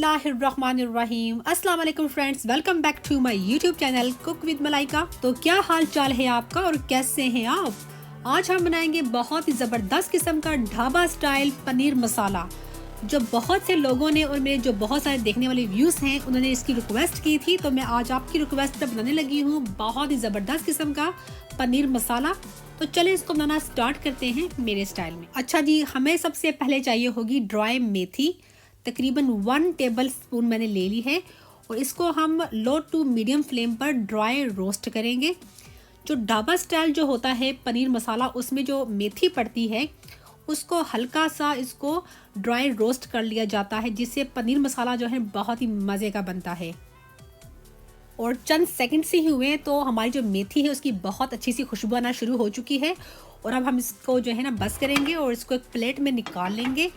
बिस्मिल्लाहिर्रहमानिर्रहीम। अस्सलाम वालेकुम friends, welcome back to my YouTube channel cook with Malaika. तो क्या हाल चाल है आपका और कैसे हैं आप? आज हम बनाएंगे बहुत ही ज़बरदस्त किस्म का ढाबा स्टाइल पनीर मसाला, जो बहुत से लोगों ने और मेरे जो बहुत सारे देखने वाले व्यूज़ हैं उन्होंने इसकी रिक्वेस्ट की थी, तो मैं आज आपकी रिक्वेस्ट पर बनाने लगी हूँ बहुत ही ज़बरदस्त किस्म का पनीर मसाला। तो चले इसको बनाना स्टार्ट करते हैं मेरे स्टाइल में। अच्छा जी, हमें सबसे पहले चाहिए होगी ड्राई मेथी, तकरीबन 1 टेबल स्पून मैंने ले ली है और इसको हम लो टू मीडियम फ्लेम पर ड्राई रोस्ट करेंगे। जो ढाबा स्टाइल जो होता है पनीर मसाला, उसमें जो मेथी पड़ती है उसको हल्का सा इसको ड्राई रोस्ट कर लिया जाता है, जिससे पनीर मसाला जो है बहुत ही मज़े का बनता है। और चंद सेकंड से ही हुए तो हमारी जो मेथी है उसकी बहुत अच्छी सी खुशबू आना शुरू हो चुकी है। और अब हम इसको जो है ना बस करेंगे और इसको एक प्लेट में निकाल लेंगे।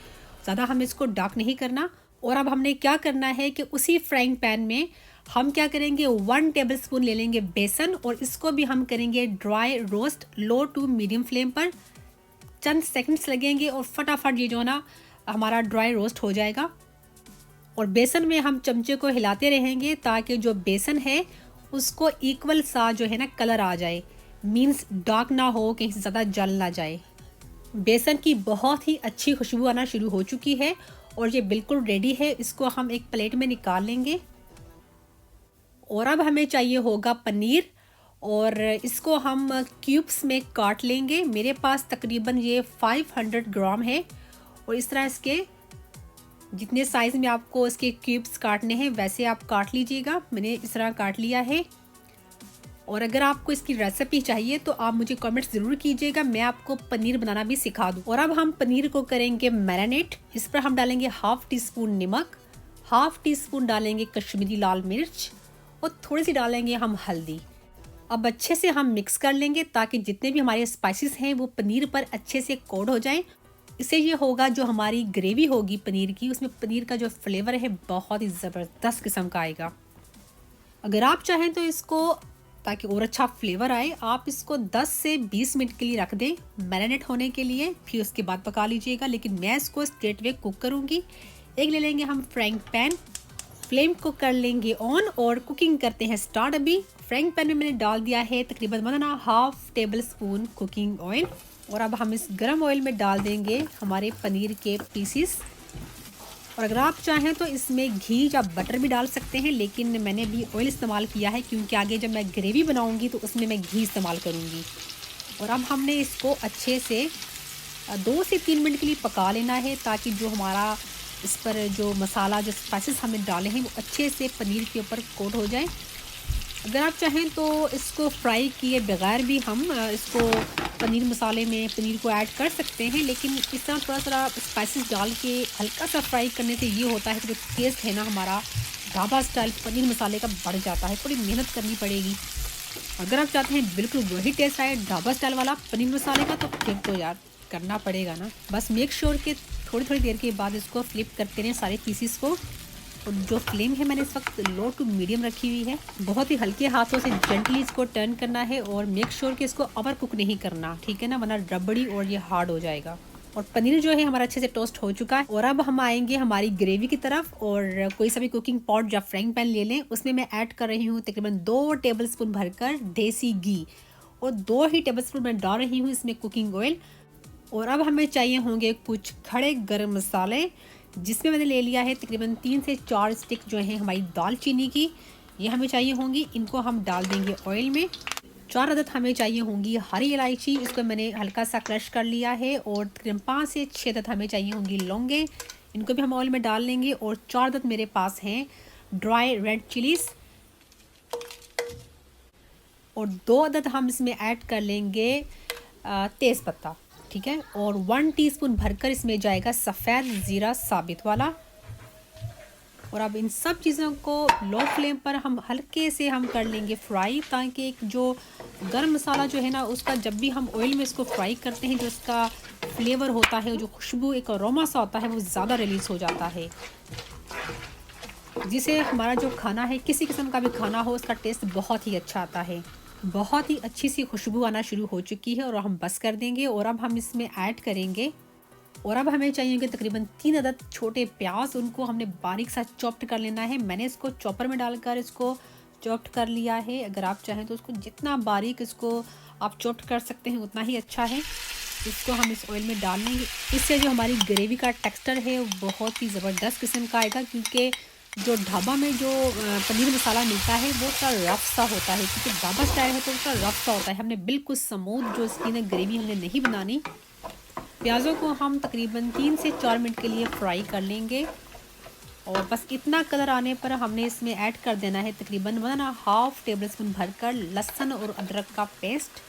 ज़्यादा हमें इसको डार्क नहीं करना। और अब हमने क्या करना है कि उसी फ्राइंग पैन में हम क्या करेंगे, 1 टेबल स्पून ले लेंगे बेसन और इसको भी हम करेंगे dry roast low to medium flame पर। चंद सेकंड्स लगेंगे और फटाफट ये जो है ना हमारा ड्राई रोस्ट हो जाएगा। और बेसन में हम चमचे को हिलाते रहेंगे ताकि जो बेसन है उसको इक्वल सा जो है ना कलर आ जाए, मीन्स डार्क ना हो, कहीं से ज़्यादा जल ना जाए। बेसन की बहुत ही अच्छी खुशबू आना शुरू हो चुकी है और ये बिल्कुल रेडी है। इसको हम एक प्लेट में निकाल लेंगे। और अब हमें चाहिए होगा पनीर और इसको हम क्यूब्स में काट लेंगे। मेरे पास तकरीबन ये 500 ग्राम है और इस तरह इसके जितने साइज़ में आपको इसके क्यूब्स काटने हैं वैसे आप काट लीजिएगा। मैंने इस तरह काट लिया है। और अगर आपको इसकी रेसिपी चाहिए तो आप मुझे कमेंट्स ज़रूर कीजिएगा, मैं आपको पनीर बनाना भी सिखा दूँ। और अब हम पनीर को करेंगे मैरिनेट। इस पर हम डालेंगे 1/2 टीस्पून नमक, 1/2 टीस्पून डालेंगे कश्मीरी लाल मिर्च और थोड़ी सी डालेंगे हम हल्दी। अब अच्छे से हम मिक्स कर लेंगे ताकि जितने भी हमारे स्पाइसेस हैं वो पनीर पर अच्छे से कोट हो जाएं। इससे ये होगा जो हमारी ग्रेवी होगी पनीर की, उसमें पनीर का जो फ्लेवर है बहुत ही ज़बरदस्त किस्म का आएगा। अगर आप चाहें तो इसको ताकि और अच्छा फ्लेवर आए, आप इसको 10 से 20 मिनट के लिए रख दें मैरिनेट होने के लिए, फिर उसके बाद पका लीजिएगा। लेकिन मैं इसको स्ट्रेट वे कुक करूँगी। एक ले लेंगे हम फ्राइंग पैन, फ्लेम को कर लेंगे ऑन और कुकिंग करते हैं स्टार्ट। अभी फ्राइंग पैन में मैंने डाल दिया है तकरीबन 1.5 टेबल स्पून कुकिंग ऑयल। और अब हम इस गरम ऑयल में डाल देंगे हमारे पनीर के पीसीस। और अगर आप चाहें तो इसमें घी या बटर भी डाल सकते हैं, लेकिन मैंने भी ऑयल इस्तेमाल किया है क्योंकि आगे जब मैं ग्रेवी बनाऊंगी तो उसमें मैं घी इस्तेमाल करूंगी। और अब हमने इसको अच्छे से 2 से 3 मिनट के लिए पका लेना है ताकि जो हमारा इस पर जो मसाला जो स्पाइसेस हमने डाले हैं वो अच्छे से पनीर के ऊपर कोट हो जाए। अगर आप चाहें तो इसको फ्राई किए बगैर भी हम इसको पनीर मसाले में पनीर को ऐड कर सकते हैं, लेकिन इस तरह थोड़ा सा स्पाइसेस डाल के हल्का सा फ्राई करने से ये होता है कि जो टेस्ट है ना हमारा ढाबा स्टाइल पनीर मसाले का बढ़ जाता है। थोड़ी मेहनत करनी पड़ेगी। अगर आप चाहते हैं बिल्कुल वही टेस्ट आए ढाबा स्टाइल वाला पनीर मसाले का, तो फिर तो यार करना पड़ेगा ना। बस मेक श्योर कि थोड़ी थोड़ी देर के बाद इसको फ्लिप करते रहें सारे पीसीस को। और जो फ्लेम है मैंने इस वक्त लो टू मीडियम रखी हुई है। बहुत ही हल्के हाथों से जेंटली इसको टर्न करना है और मेक श्योर कि इसको ओवर कुक नहीं करना, ठीक है ना, वरना रबड़ी और ये हार्ड हो जाएगा। और पनीर जो है हमारा अच्छे से टोस्ट हो चुका है। और अब हम आएंगे हमारी ग्रेवी की तरफ। और कोई सा भी कुकिंग पॉट या फ्राइंग पैन ले लें, उसमें मैं ऐड कर रही हूँ तकरीबन 2 टेबल स्पून भरकर देसी घी और 2 ही टेबल स्पून मैं डाल रही हूँ इसमें कुकिंग ऑयल। और अब हमें चाहिए होंगे कुछ खड़े गरम मसाले, जिसमें मैंने ले लिया है तकरीबन 3 से 4 स्टिक जो हैं हमारी दालचीनी की, ये हमें चाहिए होंगी। इनको हम डाल देंगे ऑयल में। 4 अदद हमें चाहिए होंगी हरी इलायची, इसको मैंने हल्का सा क्रश कर लिया है। और तकरीबन 5 से 6 अदद हमें चाहिए होंगी लौंगे, इनको भी हम ऑयल में डाल लेंगे। और 4 अदद मेरे पास हैं ड्राई रेड चिलीज़ और 2 अदद हम इसमें ऐड कर लेंगे तेज़पत्ता, ठीक है। और 1 टीस्पून भरकर इसमें जाएगा सफ़ेद ज़ीरा साबित वाला। और अब इन सब चीज़ों को लो फ्लेम पर हम हल्के से हम कर लेंगे फ्राई, ताकि एक जो गरम मसाला जो है ना उसका जब भी हम ऑयल में इसको फ्राई करते हैं जो इसका फ्लेवर होता है, जो खुशबू एक अरोमा सा होता है, वो ज़्यादा रिलीज़ हो जाता है, जिसे हमारा जो खाना है किसी किस्म का भी खाना हो उसका टेस्ट बहुत ही अच्छा आता है। बहुत ही अच्छी सी खुशबू आना शुरू हो चुकी है और हम बस कर देंगे। और अब हम इसमें ऐड करेंगे और अब हमें चाहिए होंगे तकरीबन 3 अदद छोटे प्याज, उनको हमने बारीक सा चॉप्ड कर लेना है। मैंने इसको चॉपर में डालकर इसको चॉप्ड कर लिया है। अगर आप चाहें तो उसको जितना बारीक इसको आप चॉप्ड कर सकते हैं उतना ही अच्छा है। इसको हम इस ऑयल में डाल लेंगे। इससे जो हमारी ग्रेवी का टेक्सचर है वो बहुत ही ज़बरदस्त किस्म का आएगा, क्योंकि जो ढाबा में जो पनीर मसाला मिलता है वो थोड़ा रफ़ सा होता है, क्योंकि ढाबा स्टाइल है तो थोड़ा रफ़ सा होता है। हमने बिल्कुल स्मूथ जो इसकी ना ग्रेवी हमने नहीं बनानी। प्याज़ों को हम तकरीबन 3 से 4 मिनट के लिए फ्राई कर लेंगे और बस इतना कलर आने पर हमने इसमें ऐड कर देना है तकरीबन 1.5 टेबल स्पून भरकर लहसुन और अदरक का पेस्ट।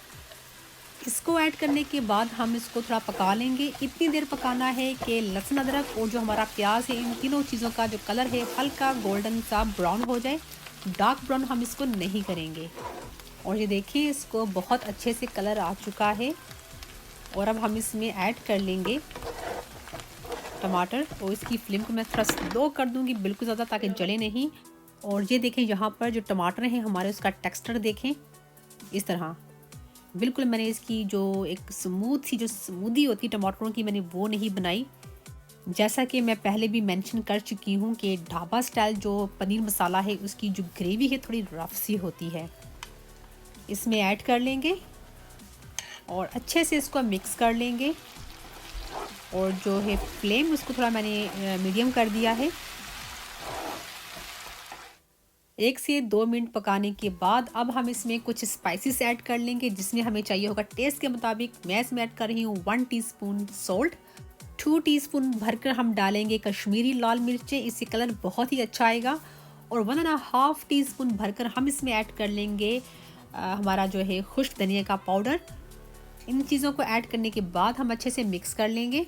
इसको ऐड करने के बाद हम इसको थोड़ा पका लेंगे। इतनी देर पकाना है कि लहसुन अदरक और जो हमारा प्याज है इन तीनों चीज़ों का जो कलर है हल्का गोल्डन सा ब्राउन हो जाए। डार्क ब्राउन हम इसको नहीं करेंगे। और ये देखिए इसको बहुत अच्छे से कलर आ चुका है। और अब हम इसमें ऐड कर लेंगे टमाटर और इसकी फ्लेम को मैं थोड़ा स्लो कर दूंगी बिल्कुल ज़्यादा, ताकि जले नहीं। और ये देखें यहाँ पर जो टमाटर हैं हमारे, उसका टेक्सचर देखें इस तरह बिल्कुल। मैंने इसकी जो एक स्मूथ सी जो स्मूदी होती है टमाटरों की, मैंने वो नहीं बनाई। जैसा कि मैं पहले भी मेंशन कर चुकी हूँ कि ढाबा स्टाइल जो पनीर मसाला है उसकी जो ग्रेवी है थोड़ी रफ सी होती है। इसमें ऐड कर लेंगे और अच्छे से इसको मिक्स कर लेंगे। और जो है फ्लेम उसको थोड़ा मैंने मीडियम कर दिया है। 1 से 2 मिनट पकाने के बाद अब हम इसमें कुछ स्पाइसेस ऐड कर लेंगे, जिसमें हमें चाहिए होगा टेस्ट के मुताबिक। मैं इसमें ऐड कर रही हूँ 1 टीस्पून सॉल्ट, 2 टीस्पून भरकर हम डालेंगे कश्मीरी लाल मिर्चें, इससे कलर बहुत ही अच्छा आएगा। और 1.5 टीस्पून भरकर हम इसमें ऐड कर लेंगे हमारा जो है खुश्क धनिया का पाउडर। इन चीज़ों को ऐड करने के बाद हम अच्छे से मिक्स कर लेंगे,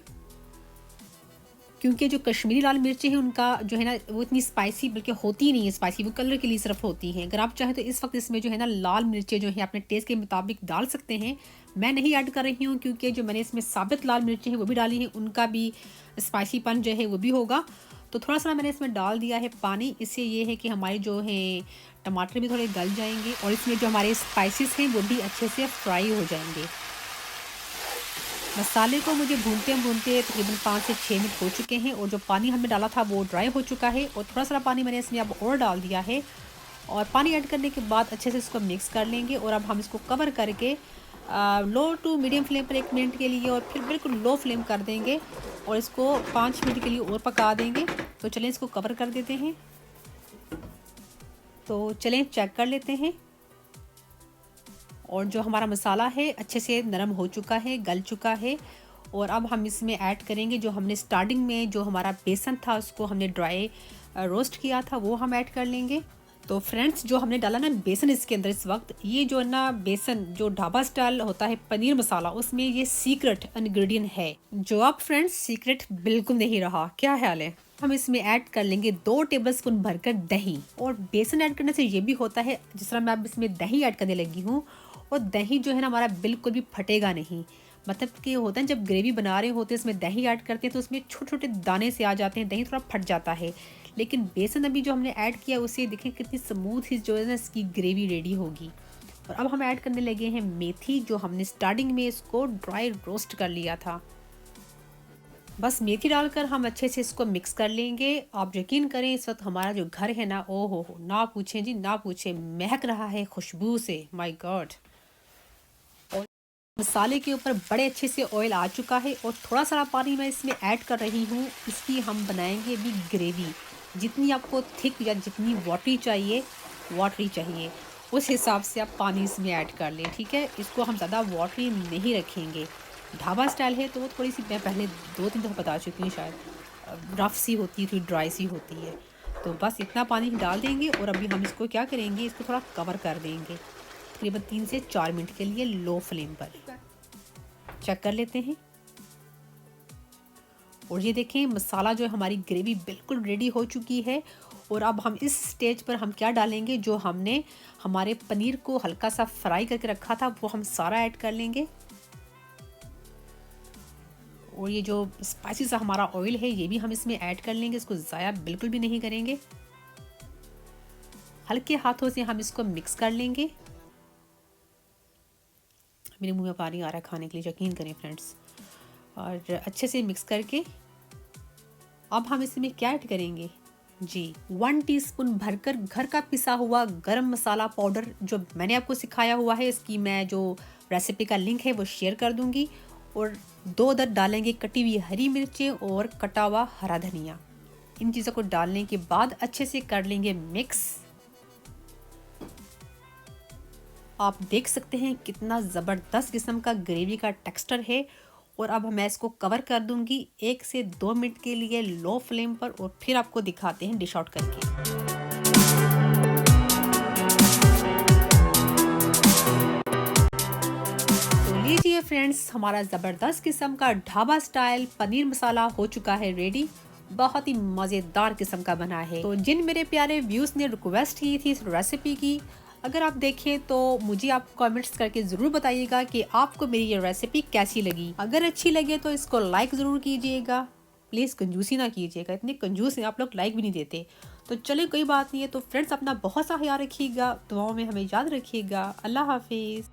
क्योंकि जो कश्मीरी लाल मिर्चें हैं उनका जो है ना वो इतनी स्पाइसी बल्कि होती नहीं है स्पाइसी, वो कलर के लिए सिर्फ होती हैं। अगर आप चाहें तो इस वक्त इसमें जो है ना लाल मिर्चें जो है अपने टेस्ट के मुताबिक डाल सकते हैं। मैं नहीं ऐड कर रही हूँ, क्योंकि जो मैंने इसमें साबित लाल मिर्चें हैं वो भी डाली हैं, उनका भी स्पाइसीपन जो है वो भी होगा। तो थोड़ा सा मैंने इसमें डाल दिया है पानी। इससे ये है कि हमारे जो है टमाटर भी थोड़े गल जाएंगे और इसमें जो हमारे स्पाइसेस हैं वो भी अच्छे से फ्राई हो जाएंगे। मसाले को मुझे भूनते भूनते तकरीबन 5 से 6 मिनट हो चुके हैं और जो पानी हमने डाला था वो ड्राई हो चुका है। और थोड़ा सा पानी मैंने इसमें अब और डाल दिया है। और पानी ऐड करने के बाद अच्छे से इसको मिक्स कर लेंगे। और अब हम इसको कवर करके लो टू मीडियम फ्लेम पर 1 मिनट के लिए और फिर बिल्कुल लो फ्लेम कर देंगे और इसको 5 मिनट के लिए और पका देंगे। तो चलें इसको कवर कर देते हैं। तो चलें चेक कर लेते हैं। और जो हमारा मसाला है अच्छे से नरम हो चुका है, गल चुका है। और अब हम इसमें ऐड करेंगे जो हमने स्टार्टिंग में जो हमारा बेसन था उसको हमने ड्राई रोस्ट किया था, वो हम ऐड कर लेंगे। तो फ्रेंड्स जो हमने डाला ना बेसन इसके अंदर इस वक्त, ये जो ना बेसन जो ढाबा स्टाइल होता है पनीर मसाला, उसमें ये सीक्रेट इंग्रेडिएंट है जो अब फ्रेंड्स सीक्रेट बिल्कुल नहीं रहा। क्या ख्याल है? हम इसमें ऐड कर लेंगे 2 टेबलस्पून भरकर दही। और बेसन ऐड करने से ये भी होता है, जिस तरह मैं अब इसमें दही ऐड करने लगी हूँ, और दही जो है ना हमारा बिल्कुल भी फटेगा नहीं। मतलब कि होता है जब ग्रेवी बना रहे होते हैं इसमें दही ऐड करते हैं तो उसमें छोटे छोटे दाने से आ जाते हैं, दही थोड़ा फट जाता है। लेकिन बेसन अभी जो हमने ऐड किया उससे देखें कितनी स्मूथ ही जो है ना इसकी ग्रेवी रेडी होगी। और अब हम ऐड करने लगे हैं मेथी, जो हमने स्टार्टिंग में इसको ड्राई रोस्ट कर लिया था। बस मेथी डालकर हम अच्छे से इसको मिक्स कर लेंगे। आप यकीन करें इस वक्त हमारा जो घर है ना, ओ हो ना पूछें जी ना पूछें, महक रहा है खुशबू से, माय गॉड। मसाले के ऊपर बड़े अच्छे से ऑयल आ चुका है और थोड़ा सा पानी मैं इसमें ऐड कर रही हूँ। इसकी हम बनाएंगे अभी ग्रेवी। जितनी आपको थिक या जितनी वाटरी चाहिए उस हिसाब से आप पानी इसमें ऐड कर लें, ठीक है। इसको हम ज़्यादा वाटरी नहीं रखेंगे। ढाबा स्टाइल है तो वो थोड़ी सी, मैं पहले 2-3 दफ़ा बता चुकी हूँ शायद, रफ़ सी होती है, थोड़ी ड्राई सी होती है। तो बस इतना पानी डाल देंगे और अभी हम इसको क्या करेंगे, इसको थोड़ा कवर कर देंगे तकरीबन 3 से 4 मिनट के लिए लो फ्लेम पर। चेक कर लेते हैं। और ये देखें मसाला जो है हमारी ग्रेवी बिल्कुल रेडी हो चुकी है। और अब हम इस स्टेज पर हम क्या डालेंगे, जो हमने हमारे पनीर को हल्का सा फ्राई करके रखा था वो हम सारा ऐड कर लेंगे। और ये जो स्पाइसी सा हमारा ऑयल है ये भी हम इसमें ऐड कर लेंगे, इसको ज़ाया बिल्कुल भी नहीं करेंगे। हल्के हाथों से हम इसको मिक्स कर लेंगे। मेरे मुंह में पानी आ रहा है खाने के लिए, यकीन करें फ्रेंड्स। और अच्छे से मिक्स करके अब हम इसमें क्या ऐड करेंगे जी 1 टीस्पून भरकर घर का पिसा हुआ गरम मसाला पाउडर जो मैंने आपको सिखाया हुआ है। इसकी मैं जो रेसिपी का लिंक है वो शेयर कर दूंगी। और 2 अदद डालेंगे कटी हुई हरी मिर्चें और कटा हुआ हरा धनिया। इन चीज़ों को डालने के बाद अच्छे से कर लेंगे मिक्स। आप देख सकते हैं कितना ज़बरदस्त किस्म का ग्रेवी का टेक्सचर है। और अब मैं इसको कवर कर दूंगी 1 से 2 मिनट के लिए लो फ्लेम पर और फिर आपको दिखाते हैं डिश आउट करके। तो लीजिए फ्रेंड्स, हमारा ज़बरदस्त किस्म का ढाबा स्टाइल पनीर मसाला हो चुका है रेडी। बहुत ही मज़ेदार किस्म का बना है। तो जिन मेरे प्यारे व्यूज़ ने रिक्वेस्ट की थी इस रेसिपी की, अगर आप देखें तो मुझे आप कमेंट्स करके ज़रूर बताइएगा कि आपको मेरी ये रेसिपी कैसी लगी। अगर अच्छी लगे तो इसको लाइक ज़रूर कीजिएगा। प्लीज़ कंजूसी ना कीजिएगा, इतने कंजूस हैं आप लोग, लाइक भी नहीं देते। तो चले कोई बात नहीं है। तो फ्रेंड्स, अपना बहुत सा ख्याल रखिएगा, दुआओं में हमें याद रखिएगा। अल्लाह हाफिज़।